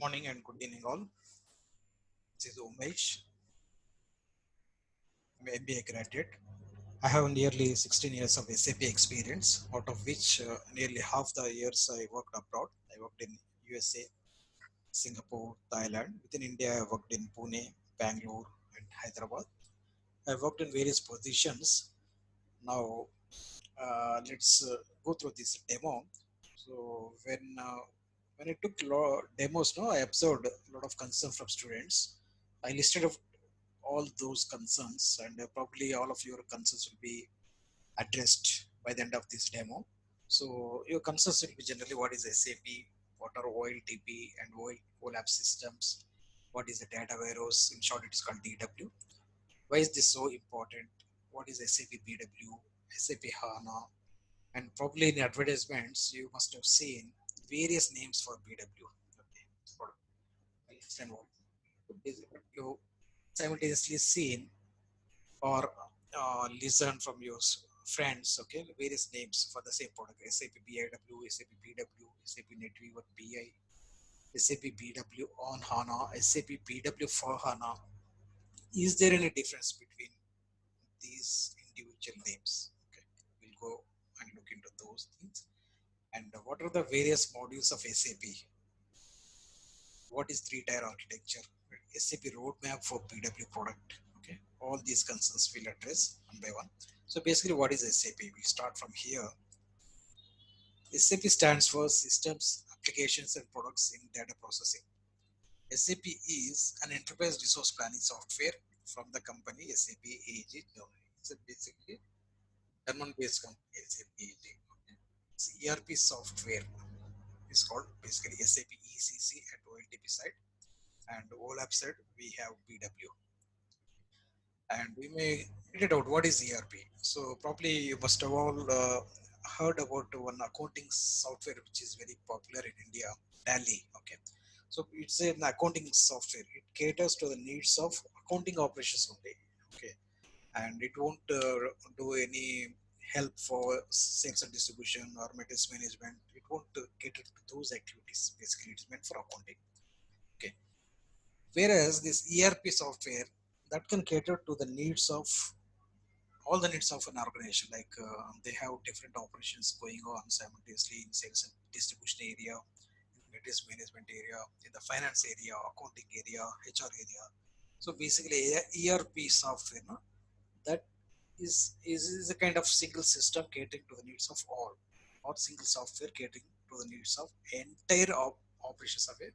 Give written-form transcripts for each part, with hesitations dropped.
Morning and good evening all. This is Umesh, I'm a MBA graduate. I have nearly 16 years of SAP experience, out of which nearly half the years I worked abroad. I worked in USA, Singapore, Thailand. Within India, I worked in Pune, Bangalore, and Hyderabad. I worked in various positions. Now, let's go through this demo. So, when I took demos, no, I observed a lot of concern from students. I listed all those concerns, and probably all of your concerns will be addressed by the end of this demo. So your concerns will be generally what is SAP, what are OLTP and OLAP systems, what is the data warehouse, in short it is called DW. Why is this so important? What is SAP BW, SAP HANA, and probably in advertisements you must have seen various names for BW. Okay, for understand what you simultaneously seen or listen from your friends, okay, various names for the same product: SAP BIW, SAP BW, SAP NetWeaver BI, SAP BW on HANA, SAP BW for HANA. Is there any difference between these individual names? Okay, we'll go and look into those things. And what are the various modules of SAP? What is three-tier architecture? SAP roadmap for BW product. Okay, all these concerns we'll address one by one. So basically, what is SAP? We start from here. SAP stands for Systems, Applications, and Products in Data Processing. SAP is an enterprise resource planning software from the company SAP AG Germany. It's a basically German-based company SAP AG. Okay. It's ERP software is called basically SAP ECC at OLTP side, and OLAP side we have BW. And we may get it out. What is ERP? So probably you must have all heard about one accounting software which is very popular in India, Tally. Okay, so it's an accounting software. It caters to the needs of accounting operations only. Okay, and it won't do any help for sales and distribution or materials management. It won't cater to those activities. Basically, it's meant for accounting. Okay, whereas this ERP software that can cater to the needs of all the needs of an organization, like they have different operations going on simultaneously in sales and distribution area, in materials management area, in the finance area, accounting area, HR area. So basically ERP software, no, that is a kind of single system catering to the needs of all, or single software catering to the needs of entire operations of a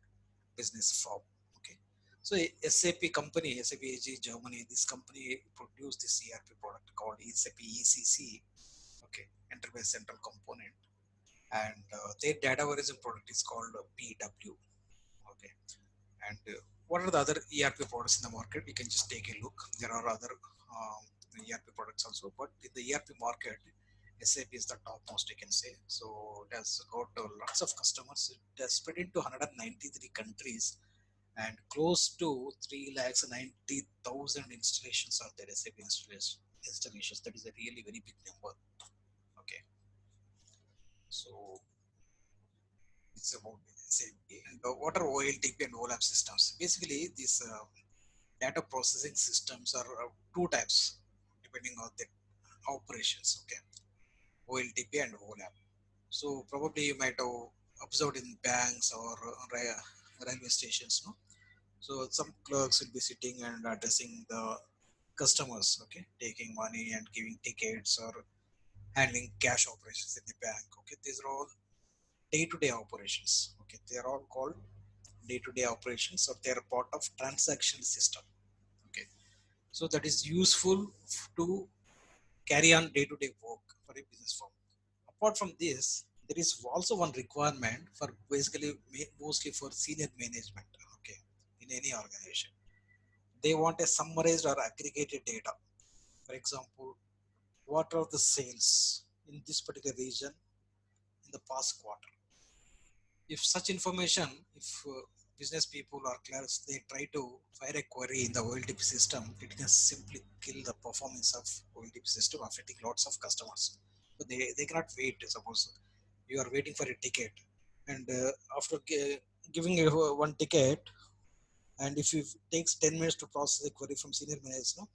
business firm. Okay, so SAP company, SAP AG Germany, this company produced this ERP product called SAP ECC. Okay, Enterprise Central Component, and their data warehousing product is called BW. Okay, and what are the other ERP products in the market? We can just take a look. There are other ERP products also, but in the ERP market, SAP is the topmost, you can say. So it has got lots of customers. It has spread into 193 countries, and close to 3,90,000 installations are there, SAP installations. That is a really very big number. Okay, so it's about SAP. And what are OLTP and OLAP systems? Basically, these data processing systems are two types depending on the operations. Okay, OLTP and OLAP. So probably you might have observed in banks or railway stations, no? So some clerks will be sitting and addressing the customers, okay, taking money and giving tickets or handling cash operations in the bank. Okay, these are all day-to-day operations. Okay, they are all called day-to-day operations, or they are part of transaction system. Okay, so that is useful to carry on day-to-day work for a business firm. Apart from this, there is also one requirement for basically mostly for senior management. Okay, in any organization, they want a summarized or aggregated data. For example, what are the sales in this particular region in the past quarter? If such information, if business people or clerks, they try to fire a query in the OLTP system, it can simply kill the performance of OLTP system, affecting lots of customers. But they cannot wait. Suppose you are waiting for a ticket, and after giving you one ticket, and if it takes 10 minutes to process a query from senior manager, no,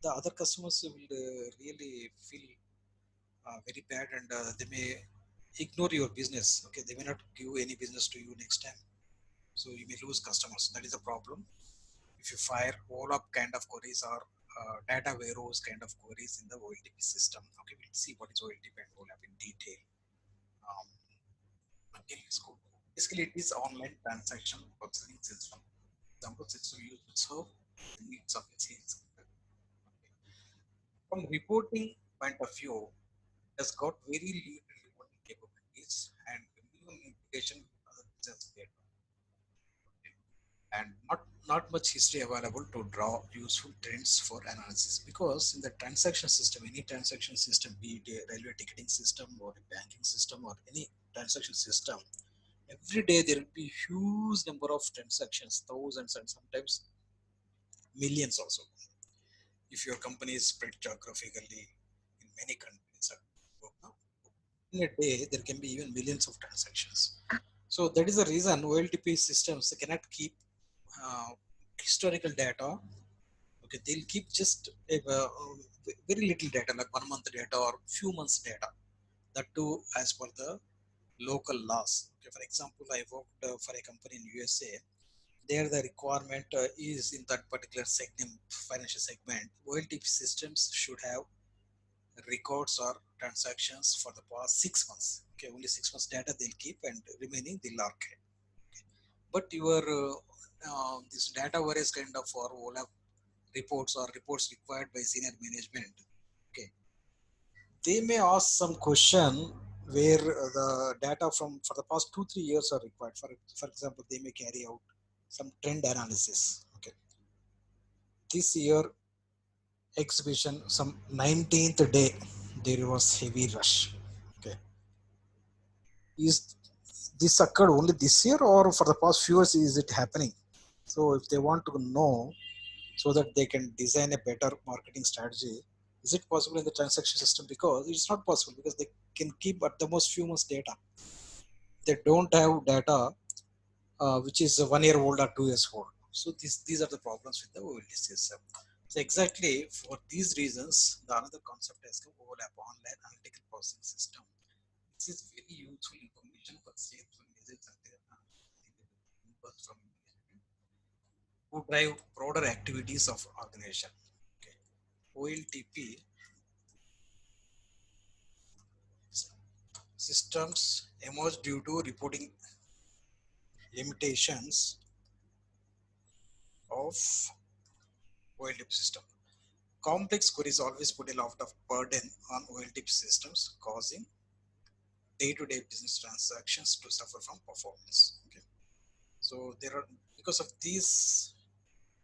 the other customers will really feel very bad, and they may ignore your business. Okay, they may not give any business to you next time, so you may lose customers. That is a problem if you fire all up kind of queries or data warehouse kind of queries in the OLTP system. Okay, we'll see what is OLTP and OLAP in detail. Um, okay, let's go. Basically, it is online transaction processing system. Example system used to serve the needs of a sales. From reporting point of view, it has got very limited reporting capabilities and minimum integration with other business data, and not much history available to draw useful trends for analysis. Because in the transaction system, any transaction system, be it a railway ticketing system or a banking system or any transaction system, every day there will be huge number of transactions, thousands and sometimes millions also. If your company is spread geographically in many countries, in a day there can be even millions of transactions. So that is the reason OLTP systems cannot keep uh, historical data. Okay, they'll keep just a, very little data, like 1 month data or few months data. That too as per the local laws. Okay, for example, I worked for a company in USA. There, the requirement is in that particular segment, financial segment, OLTP systems should have records or transactions for the past 6 months. Okay, only 6 months data they'll keep, and remaining they'll archive. But your this data varies kind of for OLAP reports or reports required by senior management. Okay, they may ask some question where the data from for the past 2 3 years are required. For example, they may carry out some trend analysis. Okay, this year exhibition, some 19th day, there was heavy rush. Okay, is this occurred only this year or for the past few years is it happening? So if they want to know, so that they can design a better marketing strategy, is it possible in the transaction system? Because it's not possible, because they can keep at the most few months data. They don't have data which is 1 year old or 2 years old. So these are the problems with the OLD system. So exactly for these reasons, the another concept has come, overlap online analytical processing system. This is very useful information for sales managers and their from who drive broader activities of organization. Okay. OLTP systems emerged due to reporting limitations of OLTP system. Complex queries always put a lot of burden on OLTP systems, causing day-to-day business transactions to suffer from performance. Okay. So there are, because of these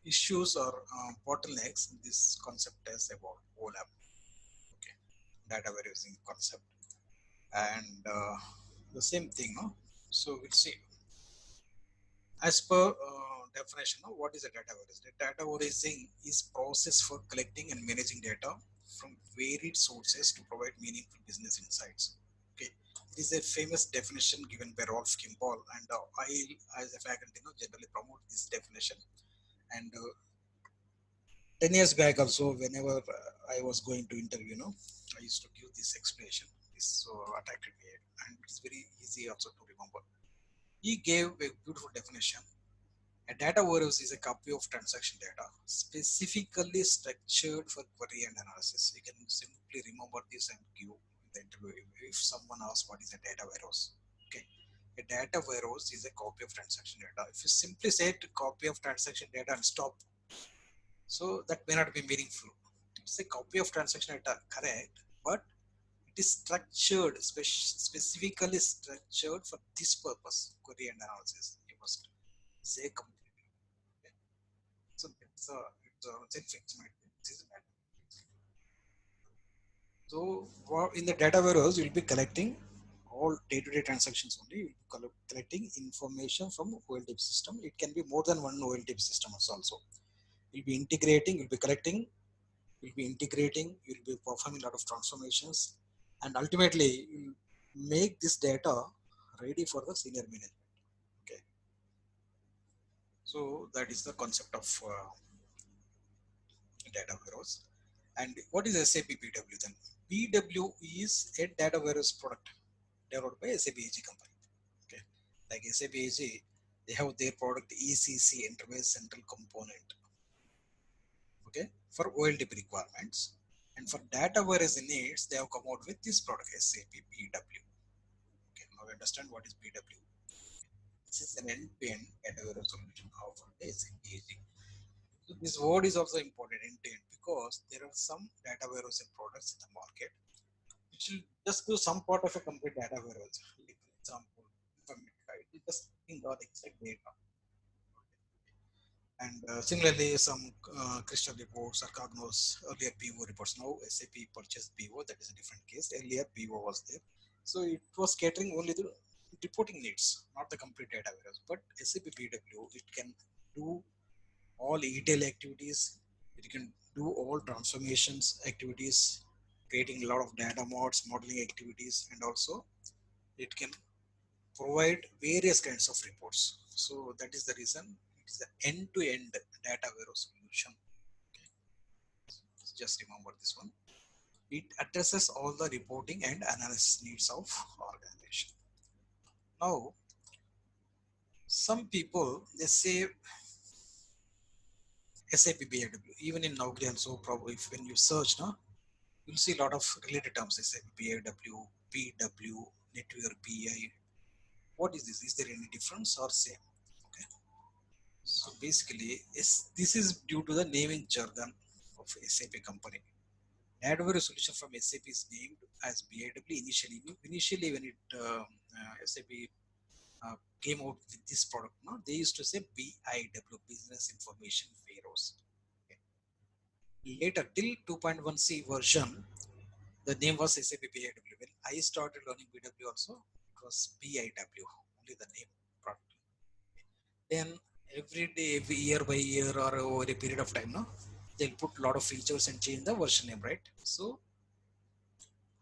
issues or bottlenecks, this concept is about OLAP. Okay, data warehousing concept, and the same thing. No? So we'll see. As per definition, what is a data warehouse? The data warehousing is process for collecting and managing data from varied sources to provide meaningful business insights. Okay, it is a famous definition given by Rolf Kimball, and I, as a faculty, generally promote this definition. And 10 years back also, whenever I was going to interview, I used to give this explanation. This so attracted me, and it is very easy also to remember. He gave a beautiful definition. A data warehouse is a copy of transaction data specifically structured for query and analysis. You can simply remember this and give the interview if someone asks what is a data warehouse. Okay, a data warehouse is a copy of transaction data. If you simply say to copy of transaction data and stop, so that may not be meaningful. It's a copy of transaction data, correct, but it is structured, specifically structured for this purpose, query and analysis. You must say completely. Okay. So it's a fixed matrix. So in the data warehouse, you'll be collecting all day-to-day transactions only. You'll be collecting information from OLTP system. It can be more than one OLTP system also. You'll be integrating, you'll be collecting, you'll be integrating, you'll be performing a lot of transformations, and ultimately you'll make this data ready for the senior management. Okay. So that is the concept of data warehouse. And what is SAP BW then? BW is a data warehouse product developed by SAP AG company. Okay, like SAP AG, they have their product ECC, Enterprise Central Component. Okay, for OLTP requirements, and for data warehouse needs, they have come out with this product SAP BW. Okay, now we understand what is BW. This is an end-to-end data warehouse solution offered by SAP AG. So this word is also important, end-to-end, because there are some data warehouse products in the market which will just do some part of a complete data warehouse. Like for example, Informatica, it is just in the exact data. And similarly, some crystal reports or Cognos, earlier BO reports. Now SAP purchased BO, that is a different case. Earlier BO was there. So it was catering only the reporting needs, not the complete data warehouse. But SAP BW, it can do all ETL activities. It can do all transformations activities, creating a lot of data mods, modeling activities, and also it can provide various kinds of reports. So that is the reason it is the end-to-end data warehouse solution. Okay. Just remember this one. It addresses all the reporting and analysis needs of organization. Now, some people they say SAP BW. Even in Naukri also, probably if when you search, no, you'll see a lot of related terms. SAP BW, BW, Network BI. What is this? Is there any difference or same? Okay. So basically, this is due to the naming jargon of SAP company. Adware solution from SAP is named as BIW initially. Initially, when it SAP came out with this product, no, they used to say BIW, Business Information Warehouse. Okay. Later, till 2.1c version, the name was SAP BIW. When I started learning BW also, it was BIW, only the name product. Then every day, every year by year or over a period of time, no, they'll put a lot of features and change the version name, right? So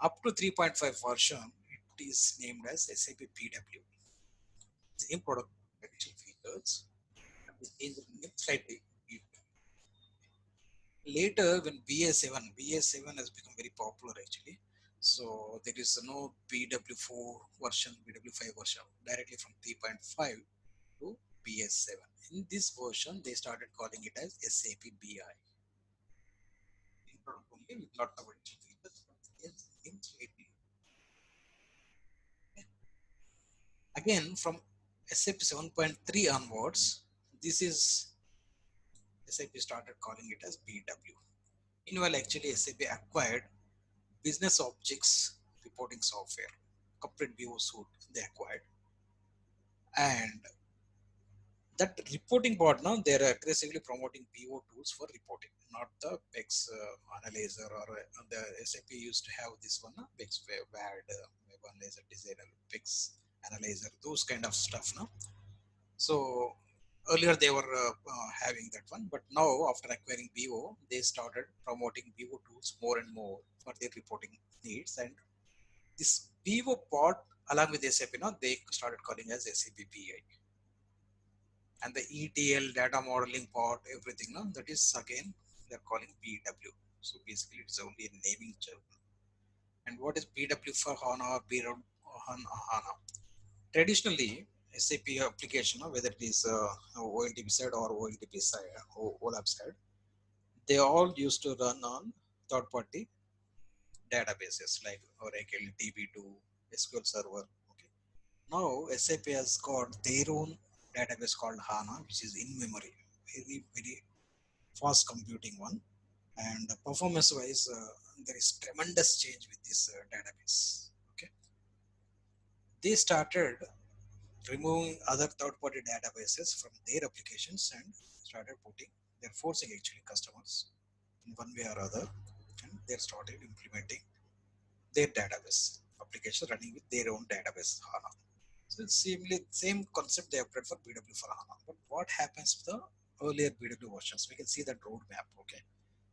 up to 3.5 version, it is named as SAP BW. Same product additional features, and they change the name slightly. Later, when BA7 has become very popular actually. So there is no BW4 version, BW5 version, directly from 3.5 to BS7. In this version, they started calling it as SAP BI. Only with lot of additional features, but slightly. Again, from SAP 7.3 onwards, this is SAP started calling it as BW. Meanwhile, actually, SAP acquired business objects reporting software, complete BO suite they acquired, and that reporting part now they're aggressively promoting BO tools for reporting, not the PEX analyzer or the SAP used to have this one, PEX WAD, web analyzer, designer, PEX analyzer, those kind of stuff. No? So earlier they were having that one, but now after acquiring BO, they started promoting BO tools more and more for their reporting needs. And this BO part along with SAP, they started calling as SAP BI. And the ETL data modeling part, everything, that is again they're calling BW. So basically, it's only a naming term. And what is BW for HANA or BW HANA? Traditionally, SAP application, whether it is OLTP side or OLTP side, OLAP side, they all used to run on third-party databases like Oracle, DB2, SQL Server. Okay. Now SAP has got their own database called HANA, which is in memory, very fast computing one. And performance wise, there is tremendous change with this database. Okay, they started removing other third-party databases from their applications and started putting. They're forcing actually customers in one way or other, and they started implementing their database application running with their own database HANA. So it's same concept they have put for BW for HANA. But what happens with the earlier BW versions? We can see that roadmap. Okay,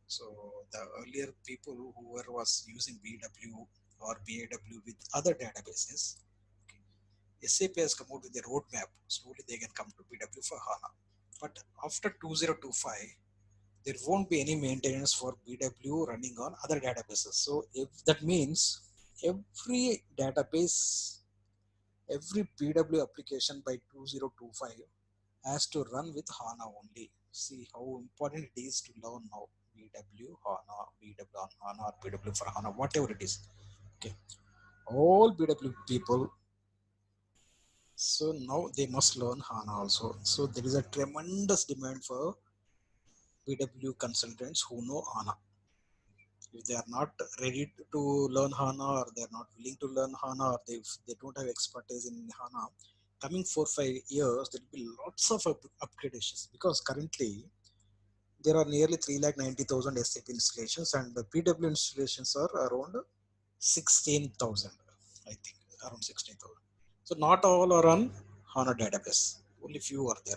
so the earlier people who was using BW or BAW with other databases, okay, SAP has come out with a roadmap. Slowly they can come to BW for HANA. But after 2025, there won't be any maintenance for BW running on other databases. So if that means every database, every BW application by 2025 has to run with HANA only. See how important it is to learn now. BW, HANA, BW on HANA, or BW for HANA, whatever it is. Okay. All BW people, so now they must learn HANA also. So there is a tremendous demand for BW consultants who know HANA. If they are not ready to learn HANA, or they are not willing to learn HANA, or they don't have expertise in HANA, coming 4 5 years there will be lots of upgradations, because currently there are nearly 390,000 SAP installations, and the PW installations are around 16,000, I think, around 16,000. So not all are on HANA database, only few are there.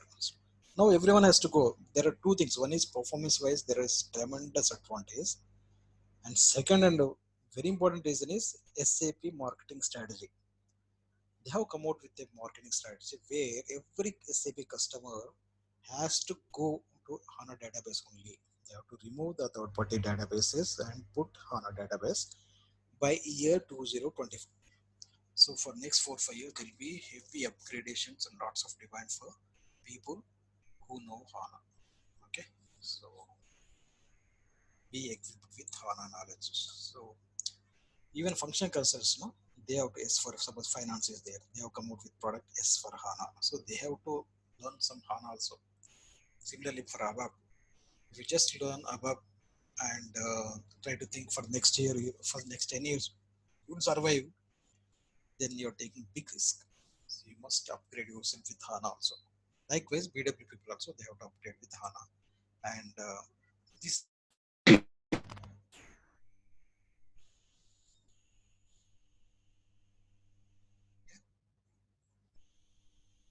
Now everyone has to go. There are two things. One is performance wise, there is tremendous advantage, and second and very important reason is SAP marketing strategy. They have come out with a marketing strategy where every SAP customer has to go to HANA database only. They have to remove the third party databases and put HANA database by year 2025. So for next 4 5 years, there will be heavy upgradations and lots of demand for people who know HANA. Okay, so be equipped with HANA knowledge. So even functional consultants, no, they have to, S for suppose finance is there, they have come out with product S for HANA, so they have to learn some HANA also. Similarly for ABAP, if you just learn ABAP and try to think for next year, for next 10 years you will survive, then you're taking big risk. So you must upgrade yourself with HANA also. Likewise BW people also, they have to upgrade with HANA. And this,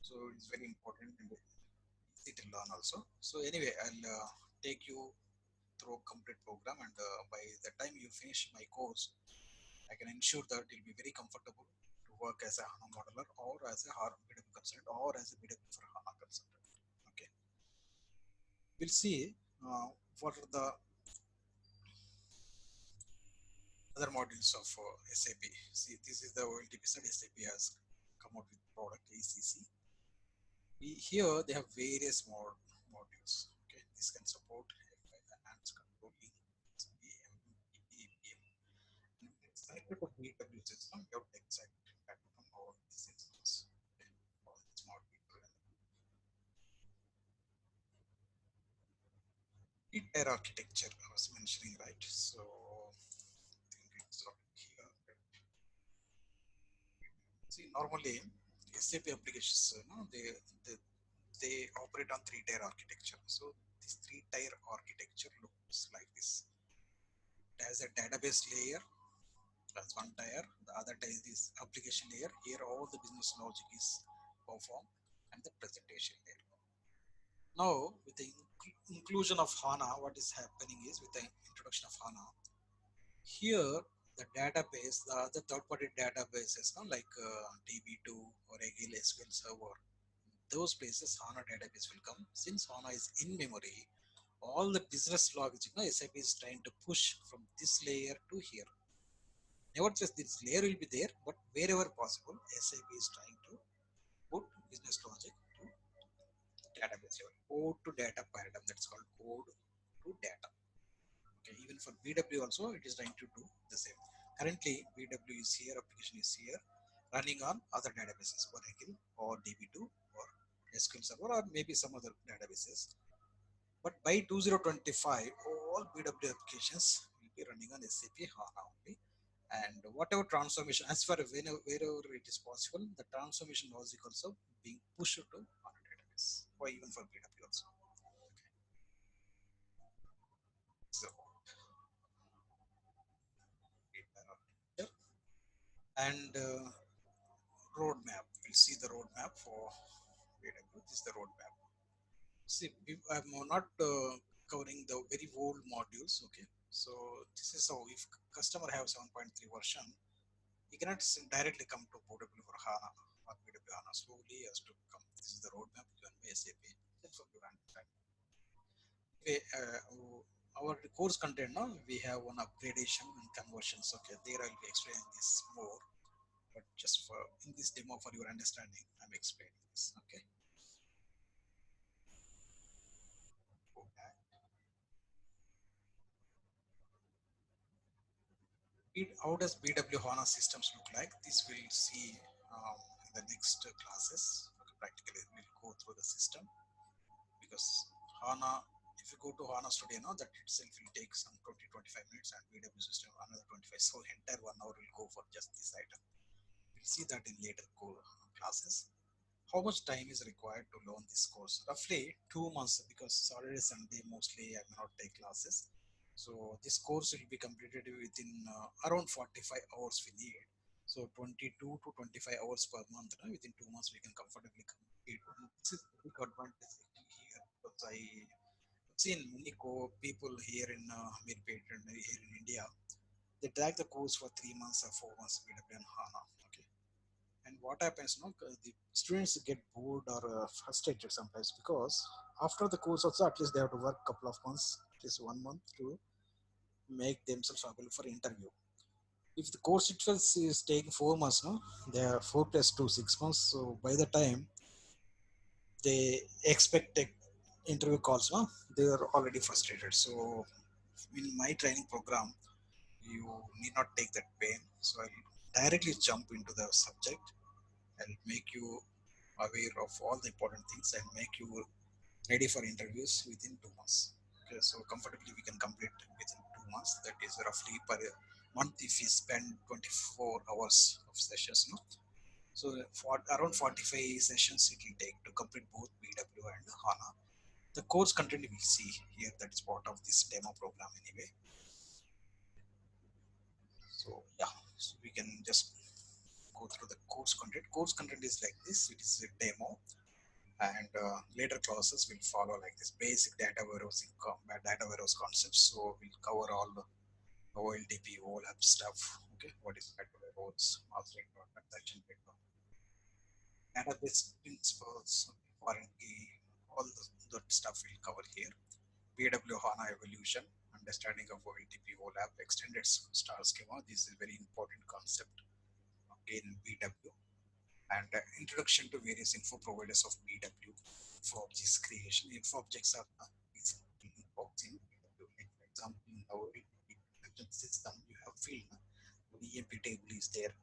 so it's very important and easy to learn also. So anyway, I'll take you through complete program, and by the time you finish my course, I can ensure that you'll be very comfortable to work as a HANA modeler, or as a BW consultant, or as a BW for HANA consultant. Okay, we'll see what are the other modules of SAP. See, this is the OLTP side. SAP has come out with product ACC. Here they have various modules. Okay, this can support finance controlling, BM, BPM, and it's connected to BW system. You have to exact background or this instance. Okay, all smart people. Tier architecture I was mentioning, right? So I think it's here. See, normally SAP applications, they they operate on three-tier architecture. So this three-tier architecture looks like this. It has a database layer, that's one tier. The other tier is this application layer. Here all the business logic is performed, and the presentation layer. Now with the inclusion of HANA, what is happening is, with the introduction of HANA, here the database, the other third-party databases, like DB2 or Agile SQL Server, those places HANA database will come. Since HANA is in memory, all the business logic, SAP is trying to push from this layer to here. Nevertheless, this layer will be there, but wherever possible, SAP is trying to put business logic to database level. Code to data paradigm, that's called code to data. Okay, even for BW also, it is trying to do the same. Currently, BW is here, application is here, running on other databases, Oracle or DB2 or SQL Server, or maybe some other databases. But by 2025, all BW applications will be running on SAP HANA only. And whatever transformation, as far as wherever it is possible, the transformation logic also being pushed to HANA database, or even for BW also. So, and roadmap. We'll see the roadmap for BW. This is the roadmap. See, I'm not covering the very old modules. Okay, so this is how, if customer have 7.3 version, you cannot directly come to BW for HANA or BW HANA. Slowly has to come. This is the roadmap given by SAP. Just for your understanding. Okay, our course content now we have one upgradation and conversions. Okay, there I'll be explaining this more, but just for in this demo for your understanding, I'm explaining this. Okay. How does BW HANA systems look like? This we'll see in the next classes. Okay, practically, we'll go through the system because HANA, if you go to HANA Studio now, that itself will take some 20-25 minutes, and BW system another 25. So entire 1 hour will go for just this item. We'll see that in later classes. How much time is required to learn this course? Roughly 2 months, because Saturday, Sunday, mostly I may not take classes. So this course will be completed within around 45 hours we need. So 22 to 25 hours per month. Within 2 months, we can comfortably complete. And this is the big advantage here, because I have seen many people here in Mirpet and here in India. They drag the course for 3 months or 4 months, BW and HANA. Okay, and what happens now, the students get bored or frustrated sometimes, because after the course also at least they have to work couple of months, at least 1 month, to make themselves available for interview. If the course itself is taking 4 months, no, they are 4 plus 2 6 months. So by the time they expect interview calls, no, they are already frustrated. So in my training program, you need not take that pain. So I'll directly jump into the subject and make you aware of all the important things and make you ready for interviews within 2 months. Okay, so comfortably we can complete within 2 months. That is roughly per month if we spend 24 hours of sessions. No? So for around 45 sessions it will take to complete both BW and HANA. The course content we will see here, that is part of this demo program anyway. So yeah, so we can just go through the course content. Course content is like this. It is a demo, and later classes will follow like this basic data warehouse concepts. So we'll cover all the OLTP, OLAP stuff. Okay, what is data warehouse, master data, transaction data, database principles, foreign key, all that stuff we'll cover here. BW HANA evolution, understanding of OLTP, OLAP, extended star schema. This is a very important concept in BW, and introduction to various info providers of BW. Info objects creation. Info objects are info in BW. Like for example, in our system, you have field. EMP table is there.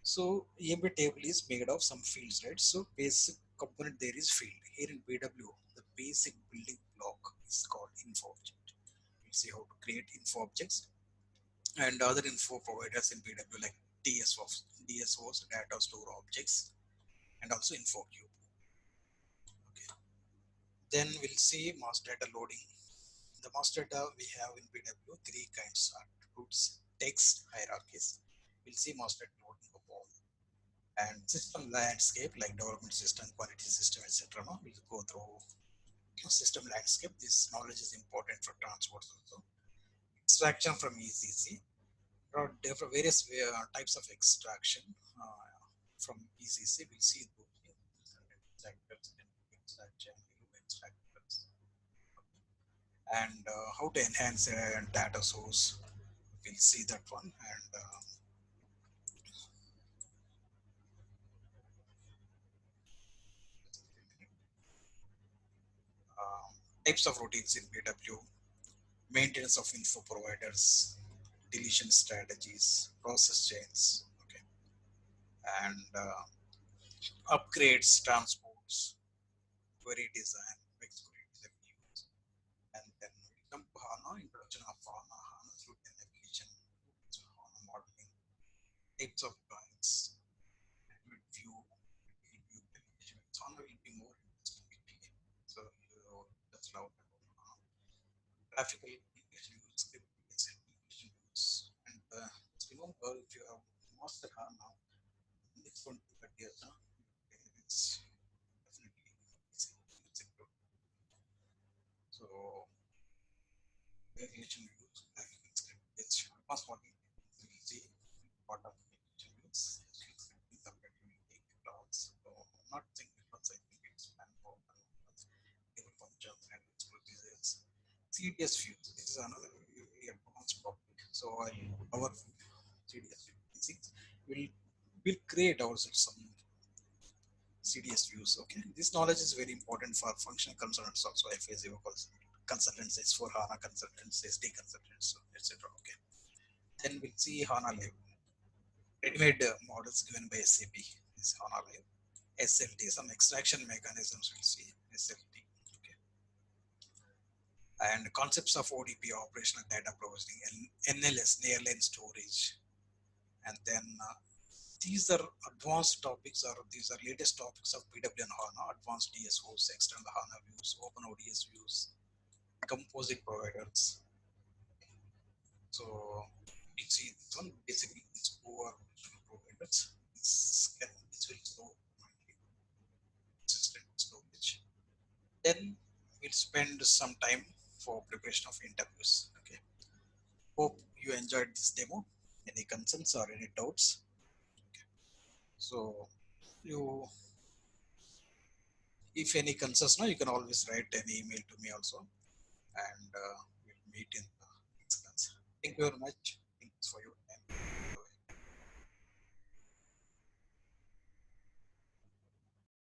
So EMP table is made of some fields, right? So basic component there is field. Here in BW, the basic building block is called info object. We'll see how to create info objects and other info providers in BW like DSOs, data store objects, and also info cube. Okay. Then we'll see master data loading. The master data we have in BW three kinds: attributes, text, hierarchies. We'll see master data loading of all, and system landscape like development system, quality system, etc. We'll go through system landscape. This knowledge is important for transport also. Extraction from ECC. There are different various types of extraction from ECC. We'll see those extractors, extraction, extractors, and how to enhance a data source. We'll see that one, and types of routines in BW, maintenance of info providers, deletion strategies, process chains, okay, and upgrades, transports, query design, mixed query design, and then we come to HANA, introduction of HANA, HANA through navigation, HANA modeling, types of clients, view, view navigation. HANA will be more interesting. So you just love graphical application use, script application use, and just remember if you have mastered HANA, next 20 to 30 years, it's definitely easy. It's good. So application use, graphical script, it's advanced modeling. You will see what of application use, separately take clouds. So not single clouds, I think it's manpower. CDS views. This is another very advanced topic. So our CDS views will create also some CDS views. Okay, this knowledge is very important for functional consultants also. FACO consultants, S4 HANA consultants, SD consultants, etc. Okay, then we'll see HANA Live, ready-made models given by SAP. This HANA Live, SLT, some extraction mechanisms we'll see SLT. Okay, and concepts of ODP, operational data provisioning, NLS, near line storage, and then these are advanced topics, or these are latest topics of BW and HANA, advanced DSOs, external HANA views, open ODS views, composite providers. So you see this one, basically it's over providers. This will store consistent storage. Then we'll spend some time for preparation of interviews. Okay. Hope you enjoyed this demo. Any concerns or any doubts? Okay. So you, if any concerns, no, you can always write an email to me also, and we'll meet in the next class. Thank you very much.